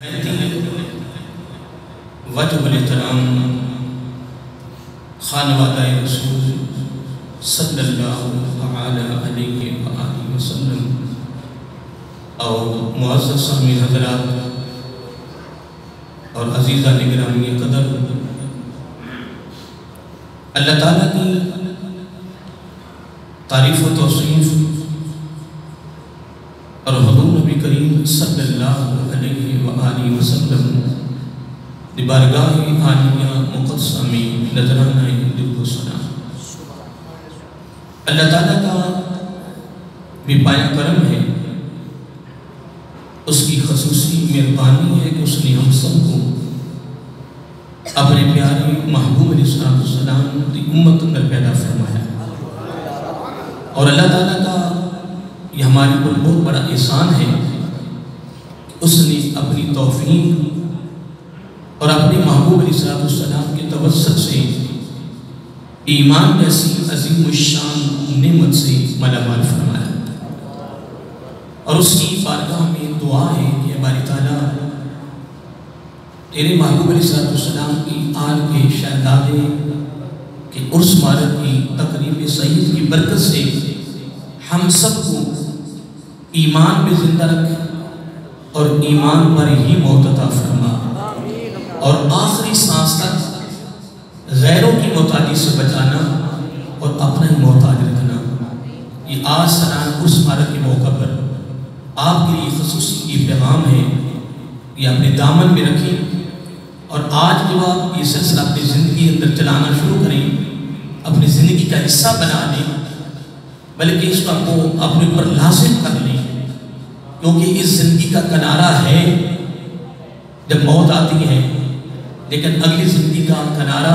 وجہ الاحترام خانوادہ رسول صلی اللہ علیہ وآلہ وسلم اور معزز سامعین حضرات اور عزیزہ نگرامی قدر، اللہ تعالیٰ کی تعریف و توصیف اور حضور نبی کریم صلی اللہ علیہ وآلہ وسلم دی بارگاہ عالیہ مقدسہ میں نذرانہ درود و سلام۔ اللہ تعالیٰ کا بے پایہ کرم ہے، اس کی خصوصی مہربانی ہے کہ اس نے ہم سب کو اپنے پیارے محبوب علیہ السلام کی امت اندر پیدا فرمایا، اور اللہ تعالیٰ کا یہ ہمارے پر بہت بڑا احسان ہے، اس نے اپنی توفیق اور اپنے محبوب علیہ السلام کے توسط سے ایمان جیسی عظیم الشان نعمت سے مالا مال فرمایا، اور اس کی بارگاہ میں دعا ہے کہ باری تعالیٰ تیرے محبوب علیہ السلام کی آل کے شہزادے کے عرس مبارک کی تقریب سعید کی برکت سے ہم سب کو ایمان پہ زندہ رکھے اور ایمان پر ہی موت عطا فرما، اور آخری سانس تک غیروں کی محتاجی سے بچانا اور اپنا ہی محتاج رکھنا۔ یہ آج سالانہ عرس مبارک کے موقع پر آپ کے لیے خصوصی یہ پیغام ہے، یہ اپنے دامن میں رکھیں، اور آج جب آپ یہ سلسلہ اپنی زندگی اندر چلانا شروع کریں، اپنی زندگی کا حصہ بنا لیں، بلکہ اس کو اپنے اوپر لازم کر لیں، کیونکہ اس زندگی کا کنارہ ہے جب موت آتی ہے، لیکن اگلی زندگی کا کنارہ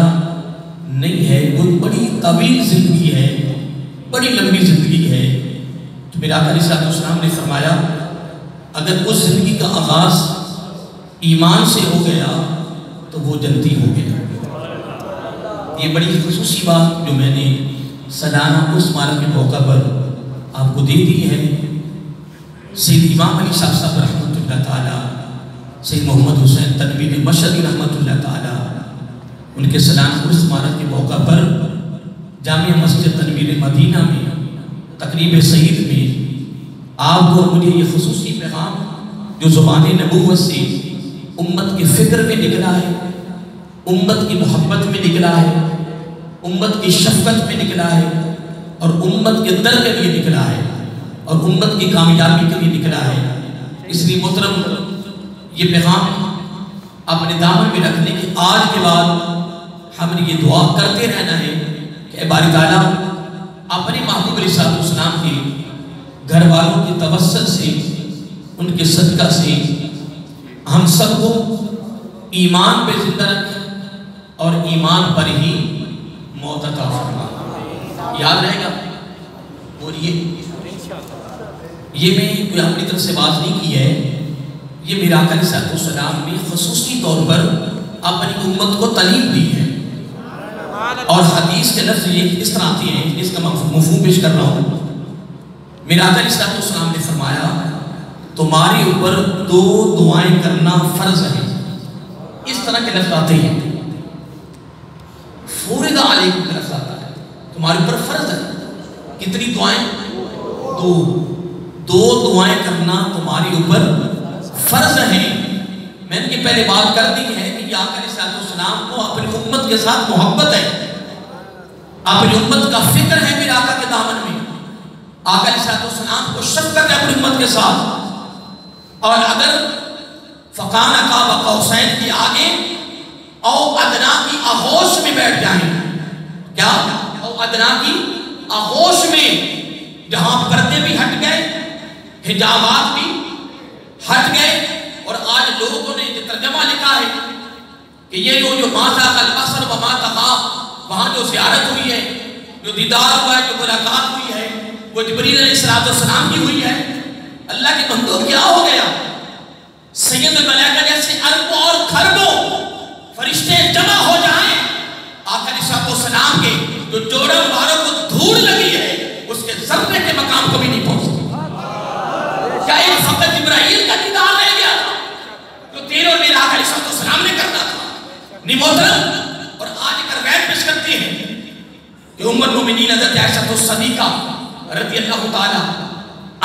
نہیں ہے، وہ بڑی طویل زندگی ہے، بڑی لمبی زندگی ہے۔ تو میرا آقا علیہ السلام نے فرمایا اگر اس زندگی کا آغاز ایمان سے ہو گیا تو وہ جنتی ہو گیا۔ یہ بڑی خصوصی بات جو میں نے سالانہ عرس مبارک کے موقع پر آپ کو دے دی ہے۔ سید امام علی صاحب رحمۃ اللہ تعالیٰ، سید محمد حسین تنویری مشہدی رحمۃ اللہ تعالیٰ، ان کے سالانہ عرس مبارک کے موقع پر جامعہ مسجد تنویر مدینہ میں تقریب سعید میں آپ کو مجھے یہ خصوصی پیغام جو زبان نبوت سے امت کے فکر میں نکلا ہے، امت کی محبت میں نکلا ہے، امت کی شفقت میں نکلا ہے، اور امت کے در کے لیے نکلا ہے، اور امت کی کامیابی کے لیے نکلا ہے۔ اس لیے محترم یہ پیغام اپنے دامن میں رکھنے کے آج کے بعد ہم نے یہ دعا کرتے رہنا ہے کہ اے باری تعالیٰ اپنے محبوب علیہ السلام کے گھر والوں کی توسط سے، ان کے صدقہ سے ہم سب کو ایمان پہ زندہ رکھیں اور ایمان پر ہی موت عطا فرما۔ یاد رہے گا؟ بولیے۔ یہ میں کوئی اپنی طرف سے بات نہیں کی ہے، یہ میرا آقا علیہ السلام نے خصوصی طور پر اپنی امت کو تعلیم دی ہے، اور حدیث کے لفظ یہ اس طرح آتے ہیں، اس کا مفہوم پیش کر رہا ہوں۔ میرا آقا علیہ السلام نے فرمایا تمہارے اوپر دو دعائیں کرنا فرض ہے، اس طرح کے لفظ آتے ہیں، فرض علیکم کا لفظ آتا ہے، تمہارے اوپر فرض ہے۔ کتنی دعائیں؟ دو دعائیں کرنا تمہارے اوپر فرض ہیں۔ میں نے یہ پہلے بات کر دی ہے کہ یہ آقا علیہ السلام کو اپنی امت کے ساتھ محبت ہے، اپنی امت کا فکر ہے میرے آقا کے دامن میں، آقا علیہ السلام کو شفقت ہے اپنی امت کے ساتھ، اور اگر فقان قاب قوسین کے آگے او ادنا کی آغوش میں بیٹھ جائیں، کیا؟ او ادنا کی آغوش میں، جہاں پردے بھی ہٹ گئے، حجابات بھی ہٹ گئے، اور آج لوگوں نے یہ ترجمہ لکھا ہے کہ یہ جو ماتا البصر و ماتا خواب، وہاں جو زیارت ہوئی ہے، جو دیدار ہوا ہے، جو ملاقات ہوئی ہے، وہ جبریل علیہ السلام کی ہوئی ہے۔ اللہ کے بندوں کیا ہو گیا؟ سید الملائکہ جیسے اربوں اور کھربوں فرشتے جمع ہو جائیں، آقا علیہ السلام کے جو جوڑا مبارک کو دھول لگی ہے اس کے ذرے کے مقام کو بھی نہیں پہنچ سکتی۔ کیا ایک فقط جبرائیل کا دیدار رہ گیا تھا جو نہیں محترم، اور آج ایک روایت پیش کرتے ہیں کہ ام المومنین حضرت عائشہ الصدیقہ رضی اللہ تعالی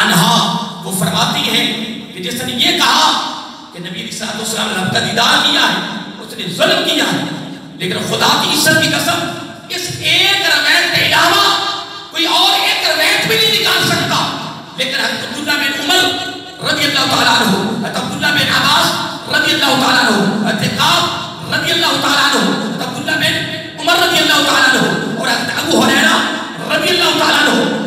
عنہا وہ فرماتی ہیں کہ جس نے یہ کہا کہ نبی علیہ السلام نے رب کا دیدار کیا ہے، اس نے ظلم کیا ہے، لیکن خدا کی عزت کی قسم اس ایک روایت کے علاوہ کوئی اور ایک روایت بھی نہیں نکال سکتا. لیکن حضرت عبداللہ بن عمر رضی اللہ تعالیٰ عنہ، حضرت عبداللہ بن عباس رضی اللہ تعالیٰ عنہ، حضرت کعب رضی اللہ تعالیٰ عنہ، حضرت عبداللہ بن عمر رضی اللہ تعالیٰ عنہ اور حضرت ابو ہریرہ رضی اللہ تعالیٰ عنہ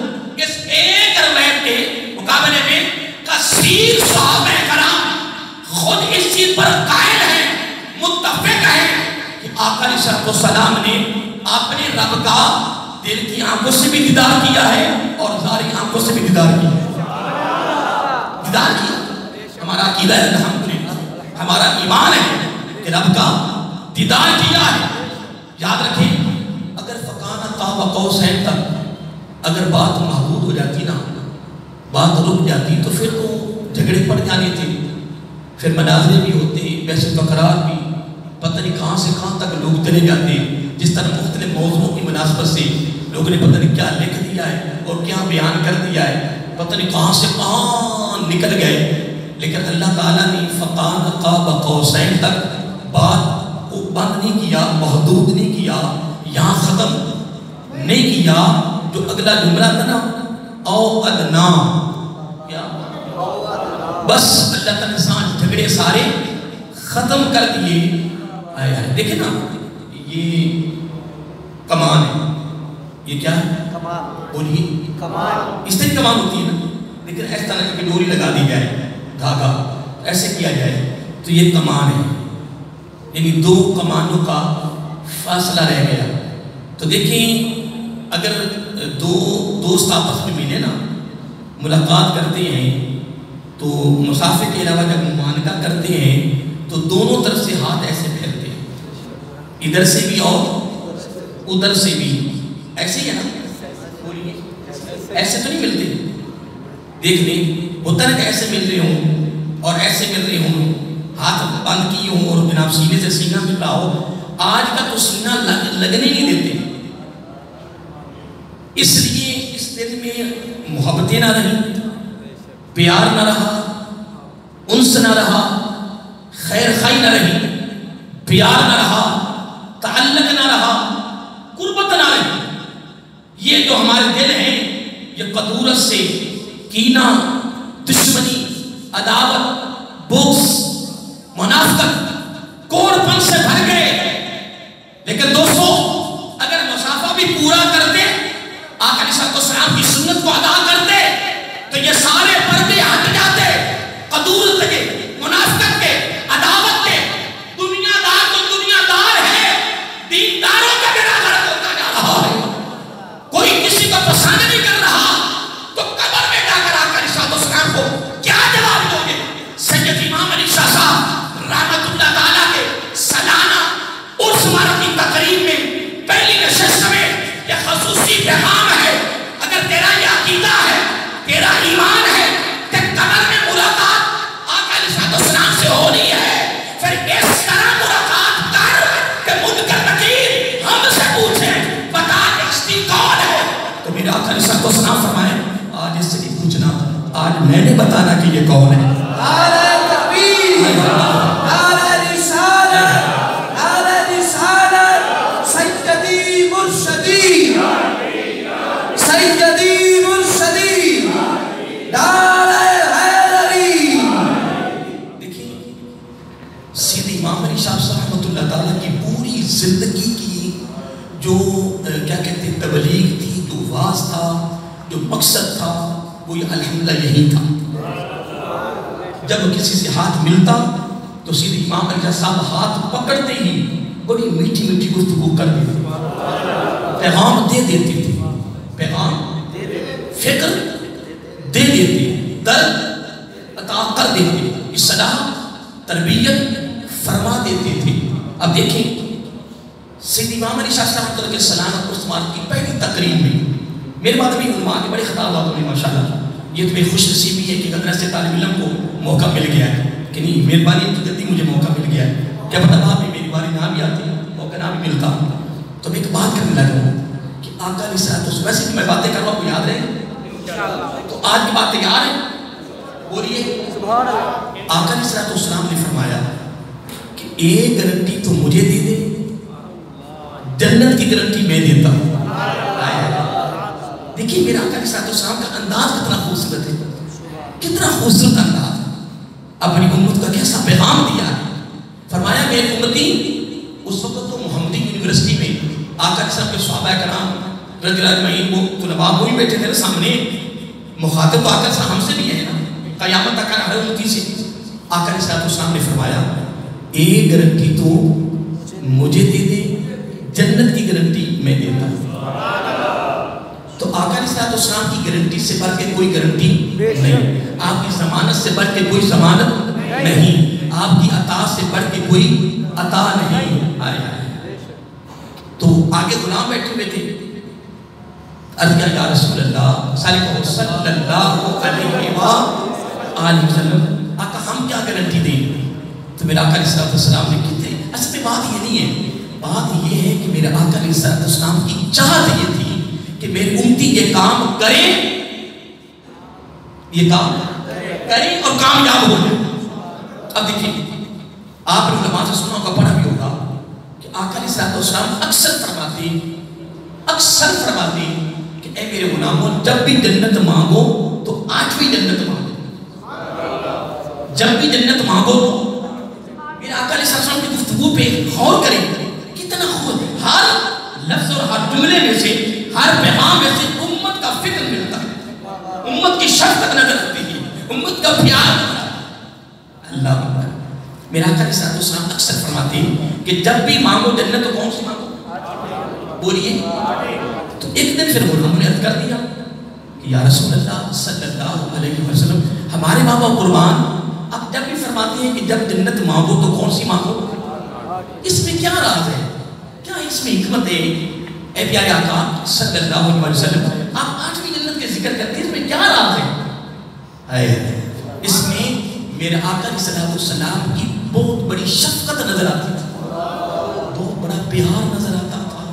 اس ایک روایت کے مقابلے میں کثیر صحابہ کرام خود اس چیز پر قائل ہیں، متفق ہیں کہ آقا علیہ السلام نے اپنے رب کا دل کی آنکھوں سے بھی دیدار کیا ہے اور ظاہری آنکھوں سے بھی دیدار کیا ہے. دیدار کیا ہمارا عقیدہ ہے، الحمدللہ ہمارا ایمان ہے کہ رب کا دیدار کیا ہے. یاد رکھیں اگر فکانہ قاب قوسین تک اگر بات محدود ہو جاتی نا، بات رک جاتی تو پھر تو جھگڑے پڑ جانے تھے، پھر مناظرے بھی ہوتے، بحث و تکرار بھی، پتہ نہیں کہاں سے کہاں تک لوگ چلے جاتے. جس طرح مختلف موضوعوں کی مناسبت سے لوگوں نے پتہ نہیں کیا لکھ دیا ہے اور کیا بیان کر دیا ہے، پتہ نہیں کہاں سے کہاں نکل گئے. لیکن اللہ تعالیٰ نے فقان قاب قوسین تک بات کو بند نہیں کیا، محدود نہیں کیا، یہاں ختم نہیں کیا. جو اگلا جملہ تھا نا او ادنا، کیا بس اللہ تعالیٰ نے جھگڑے سارے ختم کر دیے. دیکھیں نا یہ کمان ہے، یہ کیا ہے؟ بولیے کمان. اس طرح کمان ہوتی ہے نا، لیکن اس طرح کی ڈوری لگا دی جائے، دھاگا ایسے کیا جائے تو یہ کمان ہے. یعنی دو کمانوں کا فاصلہ رہ گیا. تو دیکھیں اگر دو دوست آپس میں ملے نا، ملاقات کرتے ہیں تو مسافر کے علاوہ جب معانقہ کرتے ہیں تو دونوں طرف سے ہاتھ ایسے پھیرتے ہیں، ادھر سے بھی اور ادھر سے بھی. ایسے ہی ہے نا، ایسے تو نہیں ملتے. دیکھ لیں ہوتا ہے کہ ایسے مل رہے ہوں اور ایسے مل رہے ہوں، ہاتھ بند کیے ہوں اور جناب سینے سے سینہ مل رہا ہو. آج کا تو سینہ لگنے نہیں دیتے، اس لیے اس دل میں محبتیں نہ رہی، پیار نہ رہا، انس نہ رہا، خیر خائی نہ رہی، پیار نہ رہا، تعلق نہ رہا، قربت نہ رہی. یہ جو ہمارے دل ہیں یہ قدورت سے کینہ، دشمنی، عداوت، بغض، منافقت، کوڑ پن سے بھر گئے. لیکن دوستو اگر مسافہ بھی پورا کرتے، آقا علیہ السلام کی سنت کو ادا کرتے تو یہ سارے پردے ہٹ جاتے. قدورت کے، منافقت کے، عداوت کے. دنیا دار تو دنیا دار ہے، دینداروں کا بیڑا غرق ہوتا جا رہا ہے. کوئی کسی کو پسند نہیں کر رہا تو قبر میں جا کر آقا علیہ السلام کو کیا جواب دو گے؟ سید امام علی شاہ صاحب رحمت اللہ تعالیٰ کے سالانہ عرس مبارک کی تقریب میں پہلی نشست میں یہ خصوصی پیغام ہے. اگر تیرا یہ عقیدہ ہے، تیرا ایمان ہے کہ قبر میں ملاقات آقا علیہ السلام سے ہونی ہے، پھر اس طرح ملاقات کر کہ منکر نکیر ہم سے پوچھیں بتا کہ ہستی کون ہے. تو میرے آقا علیہ السلام فرمائے آج اس سے نہیں پوچھنا، آج میں نے بتانا کہ یہ کون ہے. زندگی کی جو کیا کہتے ہیں تبلیغ تھی، جو واز تھا، جو مقصد تھا، وہ یہ الحمدللہ یہی تھا. جب کسی سے ہاتھ ملتا تو سیدھے امام علیہ صاحب ہاتھ پکڑتے ہی بڑی میٹھی میٹھی گفتگو کر دیتے، پیغام دے دیتے تھے، پیغام فکر دے دیتے، درد عطا کر دیتے، اصلاح تربیت فرما دیتے تھے. اب دیکھیں سید امام علی شاہ صاحب کے سالانہ عرس مبارک کی پہلی تقریب میں میرے بعد بھی علماء کے بڑے خطابات ہوئے ماشاءاللہ. یہ تو میری خوش نصیبی ہے کہ مدرسے طالب علم کو موقع مل گیا ہے کہ نہیں، مہربانی تو جلدی مجھے موقع مل گیا ہے. کیا پتہ آپ بھی میری باری نہ بھی آتی ملتا. تو میں ایک بات کرنے لگا ہوں کہ آقا علیہ الصلوۃ والسلام، ویسے بھی میں باتیں کر رہا ہوں، آپ کو یاد رہے گا تو آج کی بات تیار ہے؟ بولیے سبحان اللہ. آقا علیہ الصلوۃ والسلام نے فرمایا کہ ایک گارنٹی تو مجھے دے دے، جنت کی گارنٹی میں دیتا ہوں. دیکھیے میرا آقا علیہ الصلوۃ والسلام کا انداز کتنا خوبصورت ہے، کتنا خوبصورت انداز، اپنی امت کا کیسا پیغام دیا ہے. فرمایا میری امتی، اس وقت تو محمدی یونیورسٹی میں آقا علیہ السلام کے صحابہ کرام رضی اللہ اجمعین، وہ طلباء وہی بیٹھے تھے نا سامنے، مخاطب تو آقا علیہ السلام ہم سے بھی ہے نا، قیامت تک ہر امتی سے. آقا علیہ السلام نے فرمایا ایک گارنٹی تو مجھے دے دے، جنت کی گارنٹی میں دیتا ہوں. تو آقا علیہ السلام کی گارنٹی سے بڑھ کے کوئی گارنٹی نہیں، آپ کی ضمانت سے بڑھ کے کوئی ضمانت نہیں، آپ کی عطا سے بڑھ کے کوئی عطا نہیں. تو آگے غلام بیٹھے ہوئے تھے، عرض کیا یا رسول اللہ صلی اللہ علیہ وآلہ وسلم، آقا ہم کیا گارنٹی دیں؟ تو میرا آقا علیہ السلام نے کہتے اصل میں بات یہ نہیں ہے، بات یہ ہے کہ میرے آقا علیہ السلام کی چاہت یہ تھی کہ میری امتی یہ کام کریں، یہ کام کریں اور کامیاب ہو جائے. اب دیکھیں آپ نے علماء سے سنا ہوگا، پڑھا بھی ہوگا کہ آقا علیہ السلام اکثر فرماتے کہ اے میرے غلاموں، جب بھی جنت مانگو تو 8ویں جنت مانگو. جب بھی جنت مانگو میرے آقا علیہ السلام کی گفتگو پہ غور کریں، کتنا خود ہر لفظ اور ہر جملے میں سے، ہر پیغام میں سے امت کا فکر ملتا ہے، امت کی شفقت نظر آتی ہے، امت کا پیار نظر آتا ہے. اللہ اکبر. میرا آقا علیہ السلام اکثر فرماتے ہیں کہ جب بھی مانگو جنت تو کون سی مانگو؟ بولیے. تو ایک دن پھر غلام نے عرض کر دیا کہ یا رسول اللہ صلی اللہ علیہ وسلم، ہمارے بابا قربان آپ جب بھی فرماتے ہیں کہ جب جنت مانگو تو کون سی مانگو، اس میں کیا راز ہے، کیا اس میں حکمت ہے؟ اے پیارے آقا صلی اللہ علیہ وسلم، آپ 8ویں جنت کے ذکر کرتے ہیں، اس میں کیا راز ہے؟ اس میں میرے آقا علیہ السلام کی بہت بڑی شفقت نظر آتی تھی، بہت بڑا پیار نظر آتا تھا.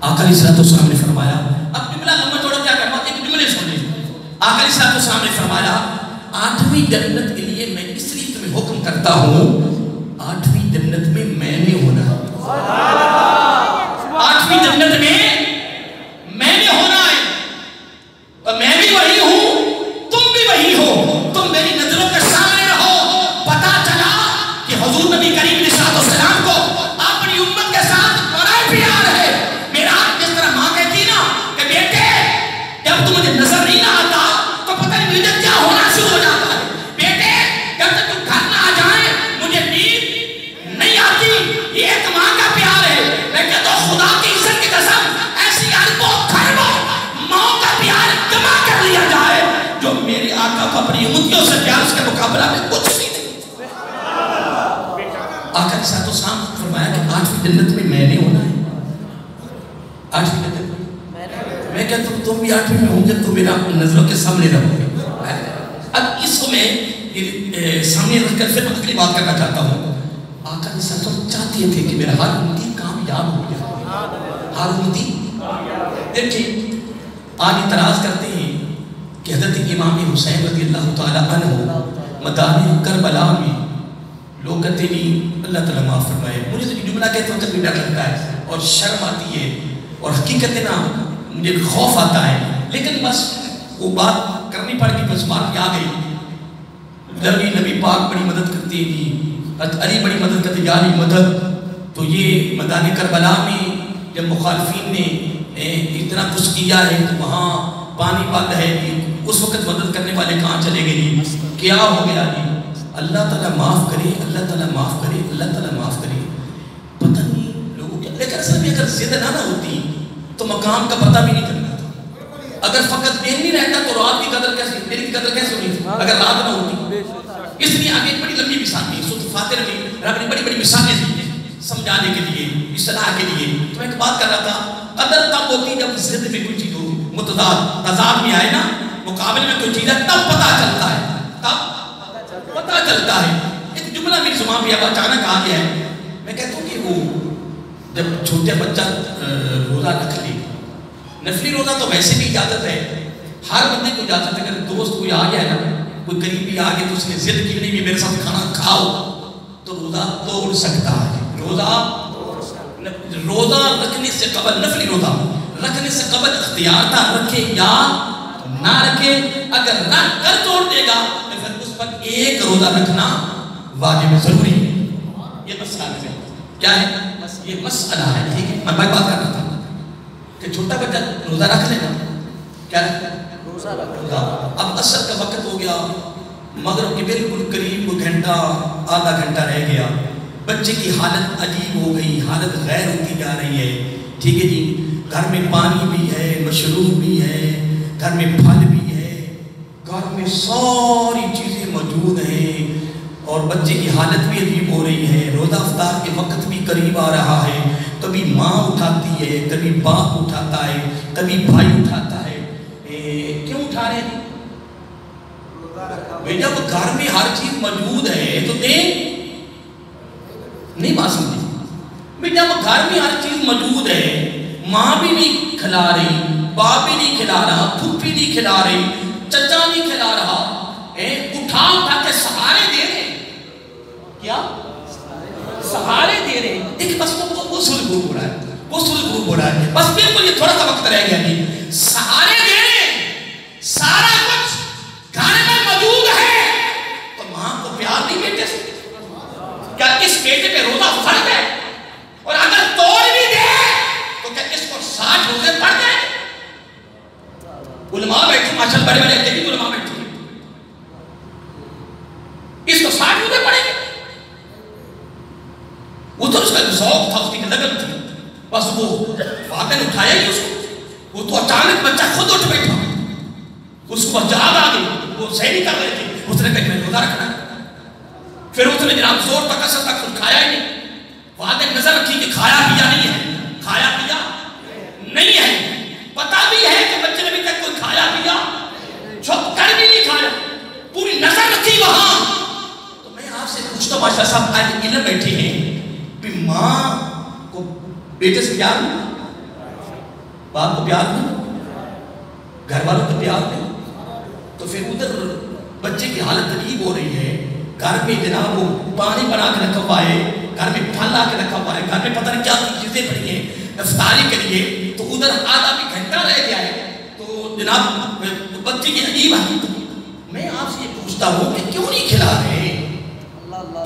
آقا علیہ السلام نے فرمایا، اب جملہ لمبا چوڑا کیا کرنا، ایک جملے سنیں. آقا علیہ السلام نے فرمایا 8ویں جنت کے لیے میں اس لیے تمہیں حکم کرتا ہوں، 8ویں جنت میں میں نے ہونا ہے، 8ویں جنت میں نے ہونا ہے، اور میں بھی وہی ہوں، تم بھی وہی ہو. تم میری نظروں کے سامنے رہو. پتا چلا کہ حضور نبی کریم علیہ السلام کو اپنی امت کے ساتھ بڑا پیار ہے. میرا جس طرح ماں کہتی نا کہ بیٹے جب تم مجھے نظر نہیں آتا تو پتہ نہیں مجھے کیا ہونا شروع ہو جاتا ہے. بیٹے جب تک تم گھر نہ آ جائے مجھے نیند نہیں آتی. یہ ایک ماں کا پیار ہے. میں کہتا ہوں خدا کی عزت کی قسم ایسی اربوں خربوں ماں کا پیار جمع کر لیا جائے جو میرے آقا کو اپنی امتیوں سے پیار، اس کے مقابلہ میں کچھ نہیں دے. آقا علیہ السلام فرمایا کہ 8ویں جنت میں میں نے ہونا ہے. 8ویں جنت میں کہتا ہوں تم بھی 8ویں میں ہوں گے تو میرا نظروں کے سامنے رہو گے. اب اس کو میں سامنے رکھ کر پھر اگلی بات کرنا چاہتا ہوں. آقا علیہ السلام چاہتے تھے کہ میرا ہر امتی کامیاب ہو جائے، ہر امتی. دیکھیں آج اعتراض کرتے ہیں کہ حضرت امام حسین رضی اللہ تعالیٰ عنہ میدان کربلا میں لوگ کہتے نہیں اللہ تعالیٰ معاف فرمائے. مجھے تو یہ جملہ کہتے ہیں جب بھی ڈر لگتا ہے اور شرم آتی ہے اور حقیقت نا مجھے خوف آتا ہے، لیکن بس وہ بات کرنی پڑ گئی، بس بات آ گئی. نبی پاک بڑی مدد کرتے ہیں، علی بڑی مدد کرتے، یا علی مدد. تو یہ میدان کربلا میں جب مخالفین نے اتنا کچھ کیا ہے تو وہاں پانی پاتا ہے، اس وقت مدد کرنے والے کہاں چلے گئے؟ کیا ہو گیا جی؟ اللہ تعالیٰ معاف کرے، اللہ تعالیٰ معاف کرے، اللہ تعالیٰ معاف کرے. پتہ نہیں لوگوں کیا، لیکن اصل میں اگر زد نہ ہوتی تو مقام کا پتہ بھی نہیں چلتا تھا. اگر فقط دن نہیں رہتا تو رات کی قدر کیسے، دن کی قدر کیسے ہونی تھی اگر رات نہ ہوتی. اس لیے آگے بڑی لمبی مثال دی سورۃ فاتر میں، رب نے بڑی بڑی مثالیں دی ہیں سمجھانے کے لیے، اصلاح کے لیے. تو میں ایک بات کر رہا تھا، قدر تب ہوتی جب زد میں کوئی چیز ہو، تضاد میں آئے نا، مقابل میں کوئی چیز ہے تب پتہ چلتا ہے، تب پتہ چلتا ہے. ایک جملہ میری زبان پہ اب اچانک آ گیا ہے. میں کہتا ہوں کہ وہ جب چھوٹے بچہ روزہ رکھ لے، نفلی روزہ تو ویسے بھی اجازت ہے، ہر بندے کو اجازت ہے. اگر دوست کوئی آ گیا ہے نا، کوئی قریبی آ گیا تو اس نے ضد کی نہیں کہ میرے ساتھ کھانا کھاؤ، تو روزہ توڑ سکتا ہے. روزہ رکھنے سے قبل، نفلی روزہ رکھنے سے قبل اختیار تھا، رکھے یا نہ رکھے. اگر رکھ کر توڑ دے گا تو پھر اس پر ایک روزہ رکھنا واجب ضروری ہے. یہ مسئلہ ہے. کیا ہے یہ مسئلہ ہے؟ ٹھیک ہے، میں بات کرنا تھا کہ چھوٹا بچہ روزہ رکھ لے گا. کیا روزہ؟ اب عصر کا وقت ہو گیا، مغرب کے بالکل قریب، کوئی گھنٹہ آدھا گھنٹہ رہ گیا، بچے کی حالت عجیب ہو گئی، حالت غیر ہوتی جا رہی ہے. ٹھیک ہے جی، گھر میں پانی بھی ہے، مشروب بھی ہے، گھر میں پھل بھی ہے، گھر میں ساری چیزیں موجود ہیں، اور بچے کی حالت بھی عجیب ہو رہی ہے. روزہ افطار کے وقت بھی قریب آ رہا ہے. کبھی ماں اٹھاتی ہے، کبھی باپ اٹھاتا ہے، کبھی بھائی اٹھاتا ہے. کیوں اٹھا رہے ہیں؟ جب گھر میں ہر چیز موجود ہے تو دیں. نہیں بات سمجھی؟ جب گھر میں ہر چیز موجود ہے، ماں بھی نہیں کھلا رہی، باپ بھی نہیں کھلا رہا، پھوپھی نہیں کھلا رہی، چچا نہیں کھلا رہا، اٹھا کے سہارے دے رہے ہیں. کیا سہارے دے رہے ہیں؟ دیکھ بس وہ سل گروپ ہو رہا ہے، وہ سل گروپ ہو رہا ہے. بس بالکل یہ تھوڑا سا وقت رہ گیا. نہیں سہارے دے رہے ہیں، سارا کچھ گھر میں موجود ہے، تو ماں کو پیار نہیں بیٹے سے؟ کیا اس بیٹے پہ روزہ فرض ہے؟ اور اگر توڑ بھی دے تو کیا اس کو 60 روزے پڑ جائیں؟ علماء بیٹھے، ماشاءاللہ بڑے بڑے اکیلی علماء بیٹھے، اس کو 60 روزے پڑیں گے؟ وہ تو اس کا ذوق تھا، اس کی لگن تھی، بس وہ فاتح نے اٹھایا ہی اس کو. وہ تو اچانک بچہ خود اٹھ بیٹھا، اس کو جہاد آ گئی، وہ صحیح نہیں کر رہے تھے. اس نے کہا میں روزہ رکھنا ہے. پھر اس نے جناب زور تک اثر تک کچھ کھایا ہی نہیں. وہاں نے نظر رکھی کہ کھایا پیا نہیں ہے، کھایا پیا نہیں ہے. پتا بھی ہے کہ بچے نے بھی تک کوئی کھایا پیا چھپ کر بھی نہیں کھایا، پوری نظر رکھی وہاں. تو میں آپ سے پوچھتا ہوں، ماشاء صاحب آج علم بیٹھے ہیں کہ ماں کو بیٹے سے پیار نہیں، باپ کو پیار نہیں، گھر والوں کو پیار نہیں، تو پھر ادھر بچے کی حالت عجیب ہو رہی ہے. گھر میں جناب وہ پانی بنا کے رکھا ہوا ہے، گھر میں پھل لا کے رکھا ہوا ہے، گھر میں پتہ نہیں کیا چیزیں پڑی ہیں افطاری کے لیے، تو ادھر آدھا بھی گھنٹہ رہ گیا ہے. تو جناب بچے کی عجیب حالت. میں آپ سے یہ پوچھتا ہوں کہ کیوں نہیں کھلا رہے،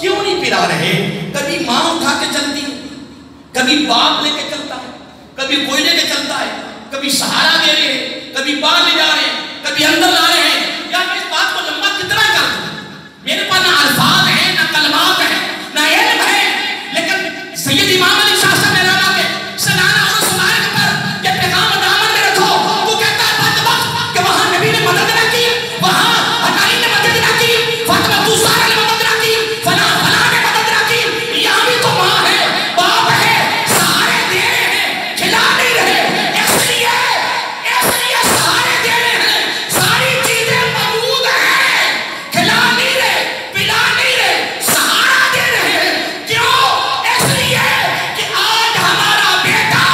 کیوں نہیں پلا رہے؟ کبھی ماں اٹھا کے چلتی ہے، کبھی باپ لے کے چلتا ہے، کبھی کوئی لے کے چلتا ہے، کبھی سہارا دے رہے ہیں، کبھی باہر لے جا رہے ہیں، کبھی اندر لا رہے ہیں. یا میں اس بات کو لمبا کتنا کر دوں؟ میرے پاس نہ الفاظ ہیں، نہ کلمات ہیں، نہ علم ہے. لیکن سید امام علی شاہ صاحب میرا کے سنانا اور سنائے پر یہ پیغام دامن میں رکھو. وہ کہتا ہے فاطمہ کہ وہاں نبی نے مدد نہ کی، وہاں حنائی نے مدد نہ کی، فاطمہ دوسرا نے مدد نہ کی، فلاں نے مدد نہ کی. یہاں بھی تو ماں ہے، باپ ہے، سہارے دے رہے ہیں، کھلا نہیں رہے. اس لیے سہارے دے رہے ہیں، ساری چیزیں موجود ہیں، کھلا نہیں رہے، پلا نہیں رہے، سہارا دے رہے ہیں. کیوں؟ اس لیے کہ آج ہمارا بیٹا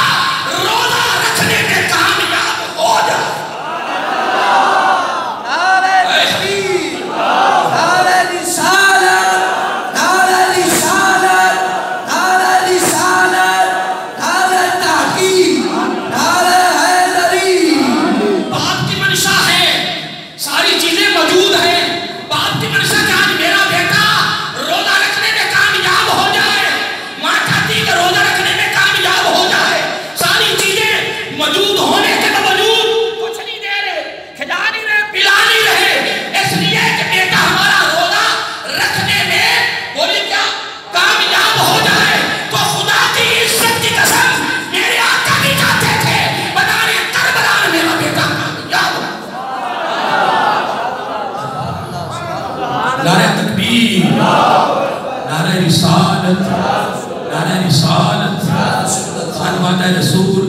روزہ رکھنے میں کامیاب ہو جائے. نعرہ تکبیر، نعرہ رسالت، نعرہ رسالت، نعرہ رسالت، نعرہ تحقیق، نعرہ حیدری. باپ کی منشا ہے، ساری چیزیں موجود ہیں. باپ کی منشا کہ آج میرا بیٹا روزہ رکھنے میں کامیاب ہو جائے. ماں چاہتی کہ روزہ رکھنے میں کامیاب ہو جائے. ساری چیزیں موجود ہونے کے باوجود کچھ نہیں دے رہے، کھلا نہیں رہے، پلا نہیں رہے. اس لیے کہ بیٹا ہمارا روزہ رکھنے میں بولی کیا کامیاب ہو جائے. تو خدا کی عزت کی قسم میرے آقا بھی چاہتے تھے بنانے کربلا میں میرا بیٹا کامیاب ہو. نعرہ تکبیر، نعرہ رسالت، نعرہ رسالت، خانوادہ رسول.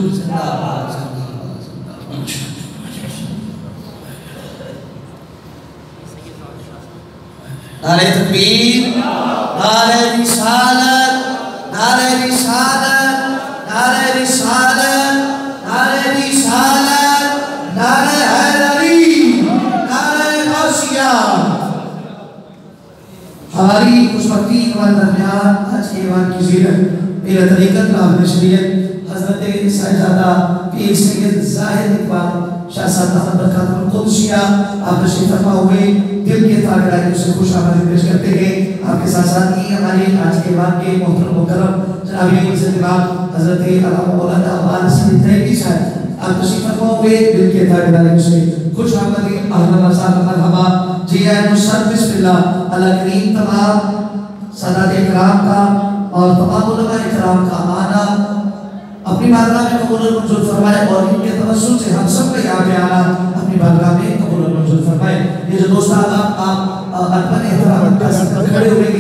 نعرہ تکبیر، نعرہ رسالت، نعرہ رسالت، بہاری خوشبختی ہمارے درمیان آج کے ایوان کی زینت میرا طریقت راہب شریعت حضرت صاحبزادہ پیر سید زاہد اقبال شاہ صاحب محمد خاتم القدسیہ آپ تشریف فرما ہوئے دل کے تاغرائے سے خوش آمدید پیش کرتے ہیں. آپ کے ساتھ ساتھ ہی ہمارے آج کے ایوان کے محترم مکرم جناب عزت امام حضرت علامہ مولانا عبان سید تیبی صاحب آپ تشریف فرما ہوئے دل کے تاغرائے سے خوش آمدید. اہلا و سہلا مرحبا. جی اے مصر بسم اللہ اللہ کریم تمام سادات اکرام کا اور تمام علماء اکرام کا آنا اپنی بارگاہ میں قبول منظور فرمائے اور ان کے توسل سے ہم سب کا یہاں پہ آنا اپنی بارگاہ میں قبول منظور فرمائے. یہ جو دوست آپ اپنے احترام کا کھڑے ہوئے